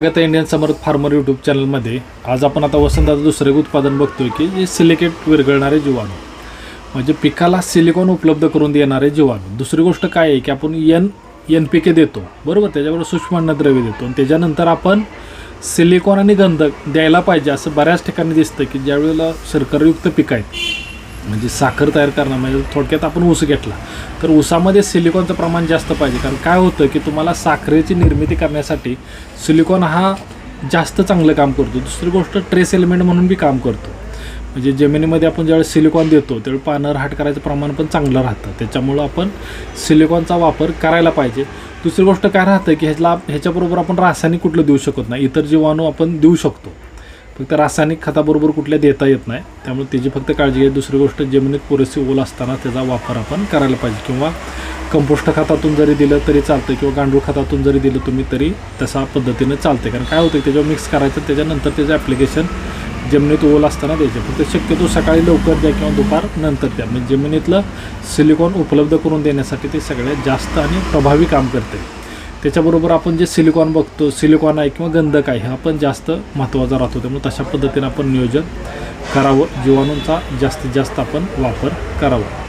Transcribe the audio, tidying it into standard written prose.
स्वागत आहे इंडियन समर्थ farmer YouTube चॅनलमध्ये. आज आपण आता वसंताचं दुसरं उत्पादन बघतोय की जे सिलिकेट विरघळणारे जीवाणू, म्हणजे पिकाला सिलिकॉन उपलब्ध करून देणारे जीवाणू. दुसरी गोष्ट काय आहे की आपण NPK देतो, बरोबर, त्याच्याबरोबर सूक्ष्म अन्नद्रव्य देतो आणि त्याच्यानंतर आपण सिलिकॉन आणि गंधक द्यायला पाहिजे. असं बऱ्याच ठिकाणी दिसतं की ज्यावेळेला शर्करायुक्त पिकं आहेत, म्हणजे साखर तयार करणं, म्हणजे थोडक्यात आपण ऊस घेतला तर ऊसामध्ये सिलिकॉनचं प्रमाण जास्त पाहिजे. कारण काय होतं की तुम्हाला साखरेची निर्मिती करण्यासाठी सिलिकॉन हा जास्त चांगलं काम करतो. दुसरी गोष्ट ट्रेस एलिमेंट म्हणून बी काम करतो. म्हणजे जमिनीमध्ये आपण ज्यावेळेस सिलिकॉन देतो त्यावेळी पानं रहाट करायचं प्रमाण पण चांगलं राहतं. त्याच्यामुळं आपण सिलिकॉनचा वापर करायला पाहिजे. दुसरी गोष्ट काय राहतं की ह्याच्याबरोबर आपण रासायनिक कुठलं देऊ शकत नाही. इतर जीवाणू आपण देऊ शकतो, फक्त रासायनिक खताबरोबर कुठल्या देता येत नाही. त्यामुळे त्याची फक्त काळजी घ्या. दुसरी गोष्ट, जमिनीत पुरेशी ओल असताना त्याचा वापर आपण करायला पाहिजे. किंवा कंपोस्ट खतातून जरी दिलं तरी चालतं, किंवा गांडूळ खतातून जरी दिलं तुम्ही तरी तसा पद्धतीनं चालते. कारण काय होतं, त्याच्यावर मिक्स करायचं, त्याच्यानंतर त्याचं ॲप्लिकेशन जमिनीत ओल असताना द्यायचं. फक्त शक्यतो सकाळी लवकर द्या किंवा दुपार नंतर द्या. म्हणजे जमिनीतलं सिलिकॉन उपलब्ध करून देण्यासाठी ते सगळ्यात जास्त आणि प्रभावी काम करते. त्याच्याबरोबर आपण जे सिलिकॉन बघतो, सिलिकॉन आहे किंवा गंधक आहे, हा पण जास्त महत्त्वाचा राहतो. त्यामुळे तशा पद्धतीने आपण नियोजन करावं, जीवाणूंचा जास्तीत जास्त आपण वापर करावा.